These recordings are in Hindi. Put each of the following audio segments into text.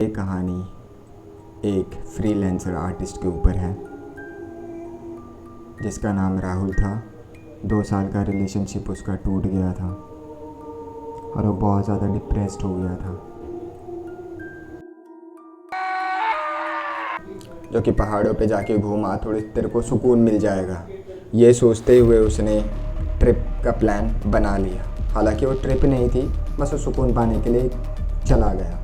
ये कहानी एक फ्रीलांसर आर्टिस्ट के ऊपर है जिसका नाम राहुल था। 2 साल का रिलेशनशिप उसका टूट गया था और वो बहुत ज़्यादा डिप्रेस्ड हो गया था, जो कि पहाड़ों पे जाके घूमा थोड़ी तेरे को सुकून मिल जाएगा। ये सोचते हुए उसने ट्रिप का प्लान बना लिया। हालांकि वो ट्रिप नहीं थी, बस वो सुकून पाने के लिए चला गया।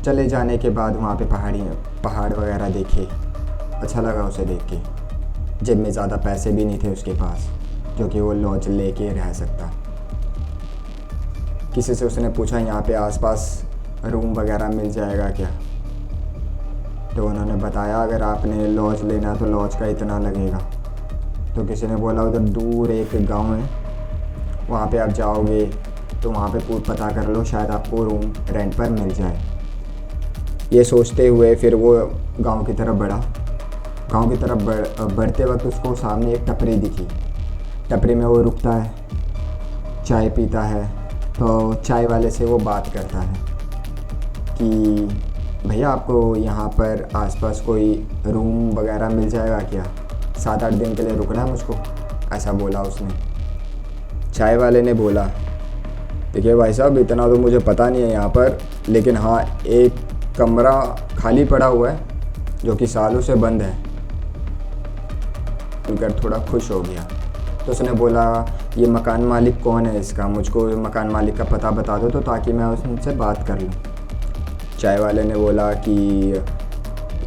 चले जाने के बाद वहाँ पे पहाड़ वगैरह देखे, अच्छा लगा उसे देख के। जेब में ज़्यादा पैसे भी नहीं थे उसके पास जो कि वो लॉज लेके रह सकता। किसी से उसने पूछा यहाँ पे आसपास रूम वगैरह मिल जाएगा क्या, तो उन्होंने बताया अगर आपने लॉज लेना तो लॉज का इतना लगेगा। तो किसी ने बोला उधर दूर एक गांव है, वहाँ पे आप जाओगे तो वहाँ पे पता कर लो, शायद आपको रूम रेंट पर मिल जाए। ये सोचते हुए फिर वो गांव की तरफ बढ़ा। गांव की तरफ बढ़ते वक्त उसको सामने एक टपरी दिखी। टपरी में वो रुकता है, चाय पीता है। तो चाय वाले से वो बात करता है कि भैया आपको यहाँ पर आसपास कोई रूम वगैरह मिल जाएगा क्या, 7-8 दिन के लिए रुकना है मुझको, ऐसा बोला उसने। चाय वाले ने बोला देखिए भाई साहब, इतना तो मुझे पता नहीं है यहाँ पर, लेकिन हाँ एक कमरा खाली पड़ा हुआ है जो कि सालों से बंद है। सुनकर थोड़ा खुश हो गया। तो उसने बोला ये मकान मालिक कौन है इसका, मुझको मकान मालिक का पता बता दो तो ताकि मैं उनसे बात कर लूँ। चाय वाले ने बोला कि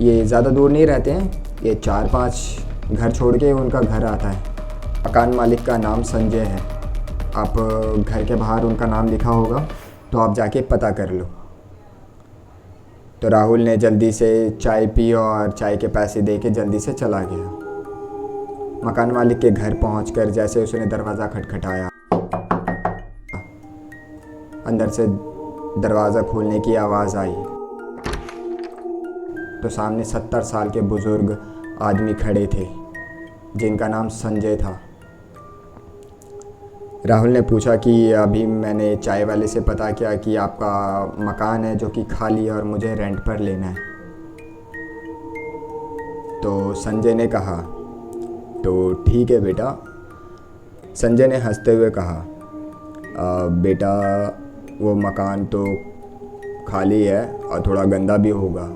ये ज़्यादा दूर नहीं रहते हैं, ये 4-5 घर छोड़ के उनका घर आता है। मकान मालिक का नाम संजय है, आप घर के बाहर उनका नाम लिखा होगा तो आप जाके पता कर लो। तो राहुल ने जल्दी से चाय पी और चाय के पैसे दे के जल्दी से चला गया। मकान मालिक के घर पहुंचकर जैसे उसने दरवाज़ा खटखटाया, अंदर से दरवाज़ा खोलने की आवाज़ आई तो सामने 70 साल के बुज़ुर्ग आदमी खड़े थे जिनका नाम संजय था। राहुल ने पूछा कि अभी मैंने चाय वाले से पता किया कि आपका मकान है जो कि खाली है और मुझे रेंट पर लेना है। तो संजय ने कहा तो ठीक है बेटा। संजय ने हंसते हुए कहा बेटा वो मकान तो खाली है और थोड़ा गंदा भी होगा,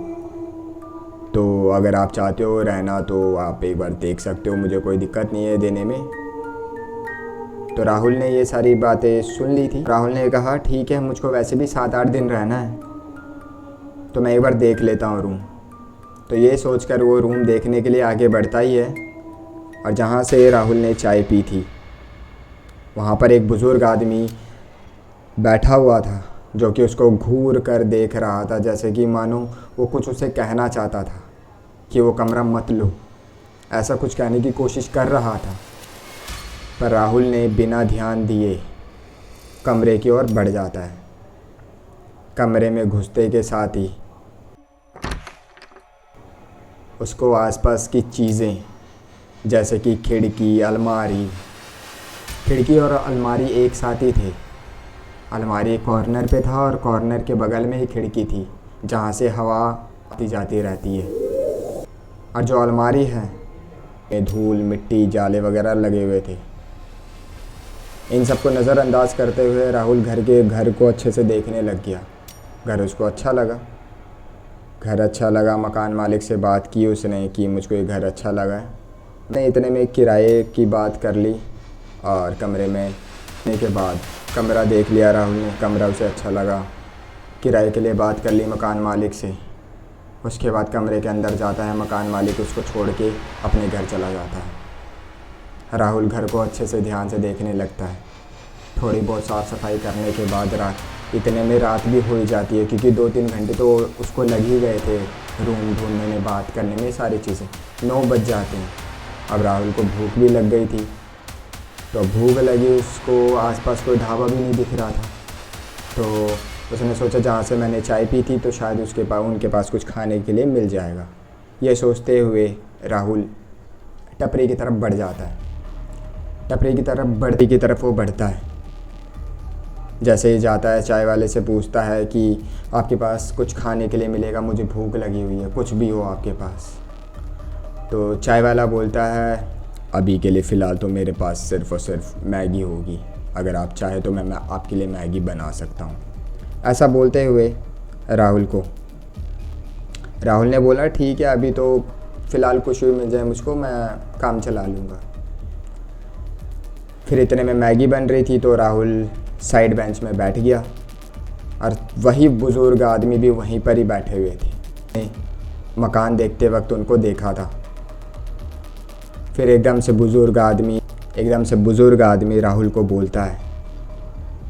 तो अगर आप चाहते हो रहना तो आप एक बार देख सकते हो, मुझे कोई दिक्कत नहीं है देने में। तो राहुल ने ये सारी बातें सुन ली थी। राहुल ने कहा ठीक है, मुझको वैसे भी 7-8 दिन रहना है तो मैं एक बार देख लेता हूँ रूम। तो ये सोचकर वो रूम देखने के लिए आगे बढ़ता ही है और जहाँ से राहुल ने चाय पी थी वहाँ पर एक बुज़ुर्ग आदमी बैठा हुआ था जो कि उसको घूर कर देख रहा था, जैसे कि मानो वो कुछ उसे कहना चाहता था कि वो कमरा मत लो, ऐसा कुछ कहने की कोशिश कर रहा था। पर राहुल ने बिना ध्यान दिए कमरे की ओर बढ़ जाता है। कमरे में घुसते के साथ ही उसको आसपास की चीज़ें जैसे कि खिड़की और अलमारी एक साथ ही थे। अलमारी कॉर्नर पे था और कॉर्नर के बगल में ही खिड़की थी जहाँ से हवा आती जाती रहती है। और जो अलमारी है में धूल मिट्टी जाले वगैरह लगे हुए थे। इन सबको नज़रअंदाज करते हुए राहुल घर को अच्छे से देखने लग गया। घर उसको अच्छा लगा। मकान मालिक से बात की उसने कि मुझको ये घर अच्छा लगा है। ने इतने में किराए की बात कर ली और कमरे में आने के बाद कमरा देख लिया राहुल ने, कमरा उसे अच्छा लगा। किराए के लिए बात कर ली मकान मालिक से। उसके बाद कमरे के अंदर जाता है, मकान मालिक उसको छोड़ के अपने घर चला जाता है। राहुल घर को अच्छे से ध्यान से देखने लगता है। थोड़ी बहुत साफ़ सफाई करने के बाद इतने में रात भी हो ही जाती है, क्योंकि 2-3 घंटे तो उसको लग ही गए थे रूम ढूंढने में, बात करने में, सारी चीज़ें। 9 बज जाते हैं। अब राहुल को भूख भी लग गई थी, तो भूख लगी उसको, आसपास कोई ढाबा भी नहीं दिख रहा था। तो उसने सोचा जहाँ से मैंने चाय पी थी तो शायद उनके पास कुछ खाने के लिए मिल जाएगा। ये सोचते हुए राहुल टपरी की तरफ बढ़ जाता है। टपरी की तरफ वो बढ़ता है। जैसे ही जाता है चाय वाले से पूछता है कि आपके पास कुछ खाने के लिए मिलेगा, मुझे भूख लगी हुई है, कुछ भी हो आपके पास। तो चाय वाला बोलता है अभी के लिए फ़िलहाल तो मेरे पास सिर्फ़ और सिर्फ मैगी होगी, अगर आप चाहे तो मैं आपके लिए मैगी बना सकता हूँ। ऐसा बोलते हुए राहुल ने बोला ठीक है, अभी तो फ़िलहाल कुछ भी मिल जाए मुझको, मैं काम चला लूँगा। फिर इतने में मैगी बन रही थी तो राहुल साइड बेंच में बैठ गया और वही बुज़ुर्ग आदमी भी वहीं पर ही बैठे हुए थे। मकान देखते वक्त उनको देखा था। फिर एकदम से बुज़ुर्ग आदमी राहुल को बोलता है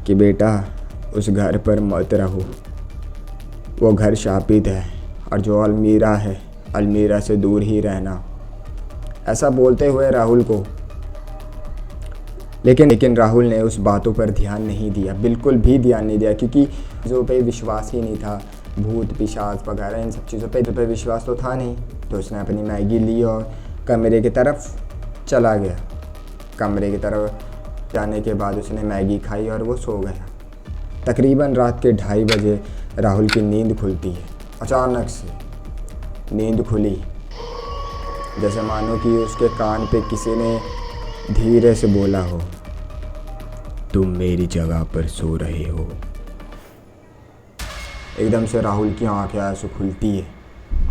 कि बेटा उस घर पर मत रहो, वो घर शापित है, और जो अलमीरा है अलमीरा से दूर ही रहना। ऐसा बोलते हुए राहुल को लेकिन राहुल ने उस बातों पर ध्यान नहीं दिया, बिल्कुल भी ध्यान नहीं दिया, क्योंकि चीज़ों पे विश्वास ही नहीं था। भूत पिशाच वगैरह इन सब चीज़ों पे विश्वास तो था नहीं। तो उसने अपनी मैगी ली और कमरे की तरफ चला गया। कमरे की तरफ जाने के बाद उसने मैगी खाई और वो सो गया। तकरीबन रात के 2:30 बजे राहुल की नींद खुलती है। अचानक से नींद खुली, जैसे मानो कि उसके कान पे किसी ने धीरे से बोला हो, तुम मेरी जगह पर सो रहे हो। एकदम से राहुल की आंखें ऐसे खुलती है।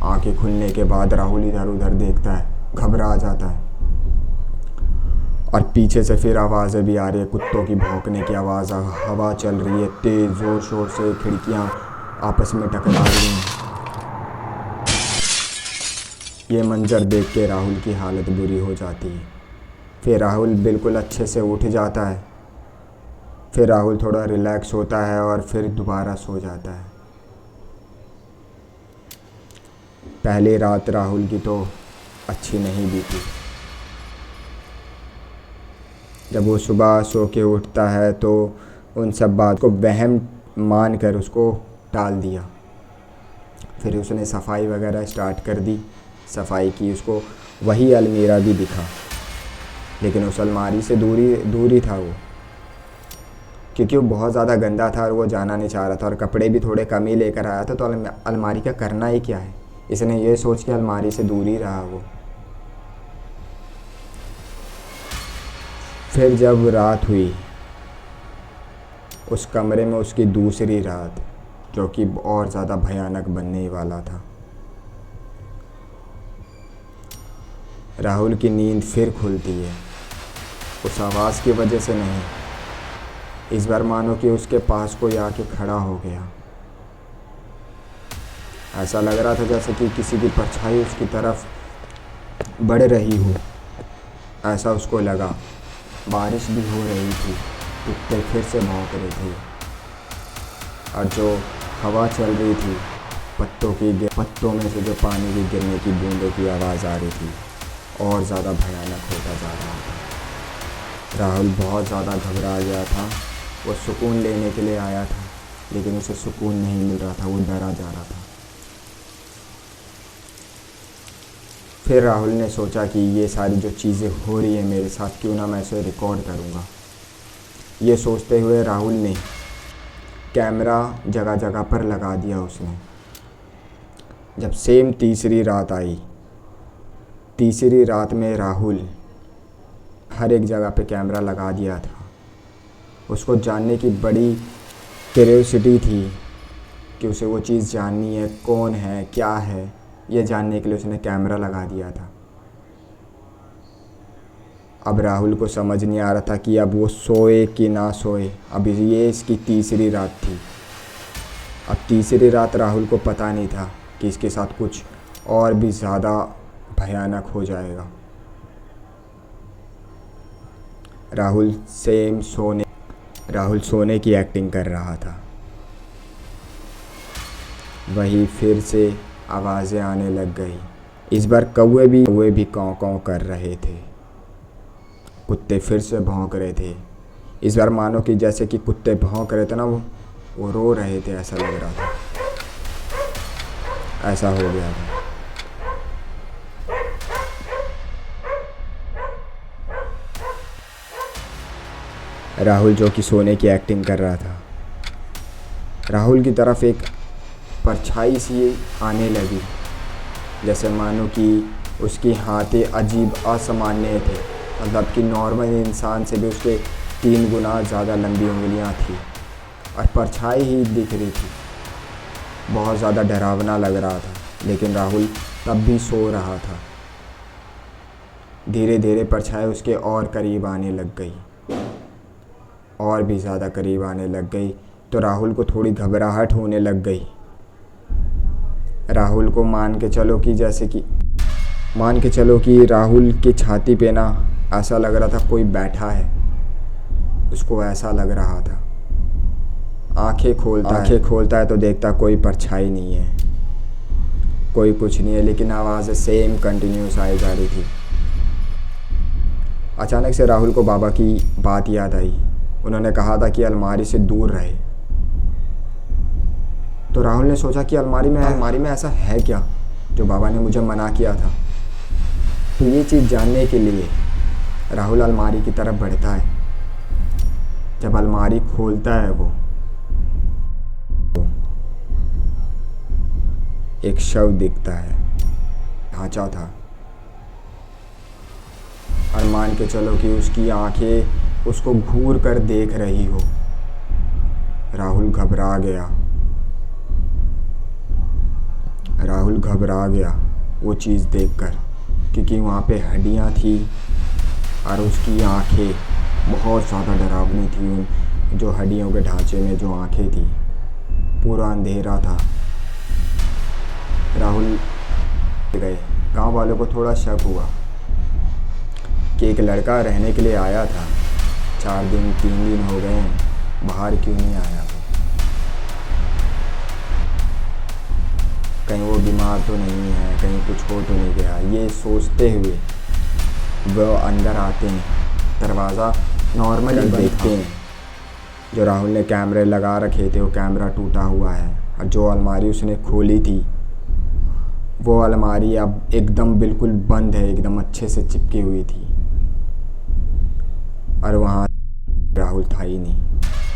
आंखें खुलने के बाद राहुल इधर उधर देखता है, घबरा जाता है, और पीछे से फिर आवाज़ें भी आ रही है, कुत्तों की भौंकने की आवाज़, हवा चल रही है तेज़, ज़ोर शोर से खिड़कियाँ आपस में टकरा रही हैं। ये मंजर देख के राहुल की हालत बुरी हो जाती है। फिर राहुल बिल्कुल अच्छे से उठ जाता है। फिर राहुल थोड़ा रिलैक्स होता है और फिर दोबारा सो जाता है। पहली रात राहुल की तो अच्छी नहीं बीती। जब वो सुबह सो के उठता है तो उन सब बात को वहम मान कर उसको टाल दिया। फिर उसने सफाई वगैरह स्टार्ट कर दी। सफाई की, उसको वही अलमीरा भी दिखा, लेकिन उस अलमारी से दूरी था वो, क्योंकि वो बहुत ज़्यादा गंदा था और वो जाना नहीं चाह रहा था, और कपड़े भी थोड़े कम ही लेकर आया था। तो अलमारी का करना ही क्या है, इसने ये सोच के अलमारी से दूर ही रहा वो। फिर जब रात हुई, उस कमरे में उसकी दूसरी रात, जो कि और ज़्यादा भयानक बनने वाला था। राहुल की नींद फिर खुलती है, उस आवाज़ की वजह से नहीं। इस बार मानो कि उसके पास कोई आके खड़ा हो गया। ऐसा लग रहा था जैसे कि किसी की परछाई उसकी तरफ बढ़ रही हो, ऐसा उसको लगा। बारिश भी हो रही थी, कुत्ते फिर से भौंक रहे थे, और जो हवा चल रही थी, पत्तों में से जो पानी की गिरने की बूंदों की आवाज़ आ रही थी, और ज़्यादा भयानक होता जा रहा था। राहुल बहुत ज़्यादा घबरा गया था। वो सुकून लेने के लिए आया था, लेकिन उसे सुकून नहीं मिल रहा था, वो डरा जा रहा था। फिर राहुल ने सोचा कि ये सारी जो चीज़ें हो रही है मेरे साथ, क्यों ना मैं इसे रिकॉर्ड करूँगा। ये सोचते हुए राहुल ने कैमरा जगह जगह पर लगा दिया उसने। जब सेम तीसरी रात आई, तीसरी रात में राहुल हर एक जगह पे कैमरा लगा दिया था। उसको जानने की बड़ी क्यूरियोसिटी थी कि उसे वो चीज़ जाननी है, कौन है, क्या है, ये जानने के लिए उसने कैमरा लगा दिया था। अब राहुल को समझ नहीं आ रहा था कि अब वो सोए कि ना सोए। अब ये इसकी तीसरी रात थी। अब तीसरी रात राहुल को पता नहीं था कि इसके साथ कुछ और भी ज़्यादा भयानक हो जाएगा। राहुल सोने की एक्टिंग कर रहा था। वही फिर से आवाज़ें आने लग गई। इस बार कौवे भी काँव काँव कर रहे थे। कुत्ते फिर से भौंक रहे थे। इस बार मानो कि जैसे कि कुत्ते भौंक रहे थे ना, वो रो रहे थे, ऐसा लग रहा था। ऐसा हो गया था। राहुल जो कि सोने की एक्टिंग कर रहा था, राहुल की तरफ एक परछाई सी आने लगी, जैसे मानो कि उसकी हाथें अजीब असामान्य थे, मतलब कि नॉर्मल इंसान से भी उसके 3 गुना ज़्यादा लंबी उंगलियां थी और परछाई ही दिख रही थी। बहुत ज़्यादा डरावना लग रहा था, लेकिन राहुल तब भी सो रहा था। धीरे धीरे परछाई उसके और करीब आने लग गई, और भी ज़्यादा करीब आने लग गई, तो राहुल को थोड़ी घबराहट होने लग गई। राहुल को मान के चलो कि राहुल की छाती पे ना ऐसा लग रहा था कोई बैठा है, उसको ऐसा लग रहा था। आंखें खोलता है तो देखता कोई परछाई नहीं है, कोई कुछ नहीं है, लेकिन आवाज़ सेम कंटिन्यूस आई जा रही थी। अचानक से राहुल को बाबा की बात याद आई। उन्होंने कहा था कि अलमारी से दूर रहे। तो राहुल ने सोचा कि अलमारी में ऐसा है क्या जो बाबा ने मुझे मना किया था। तो ये चीज़ जानने के लिए राहुल अलमारी की तरफ बढ़ता है। जब अलमारी खोलता है वो एक शव दिखता है, ढांचा था, और मान के चलो कि उसकी आंखें उसको घूर कर देख रही हो। राहुल घबरा गया वो चीज़ देखकर, क्योंकि वहाँ पे हड्डियाँ थी और उसकी आंखें बहुत ज़्यादा डरावनी थी। उन जो हड्डियों के ढांचे में जो आंखें थी, पूरा अंधेरा था। राहुल गए। गांव वालों को थोड़ा शक हुआ कि एक लड़का रहने के लिए आया था, 3 दिन हो गए हैं, बाहर क्यों नहीं आया वो? कहीं वो बीमार तो नहीं है, कहीं कुछ हो तो नहीं गया। ये सोचते हुए वो अंदर आते हैं, दरवाज़ा नॉर्मली देखते हैं। जो राहुल ने कैमरे लगा रखे थे वो कैमरा टूटा हुआ है, और जो अलमारी उसने खोली थी वो अलमारी अब एकदम बिल्कुल बंद है, एकदम अच्छे से चिपकी हुई थी, और वहाँ राहुल था ही नहीं।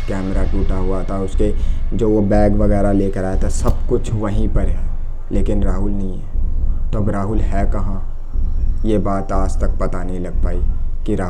कैमरा टूटा हुआ था, उसके जो वो बैग वगैरह लेकर आया था सब कुछ वहीं पर है, लेकिन राहुल नहीं है। तो अब राहुल है कहाँ, ये बात आज तक पता नहीं लग पाई कि राहुल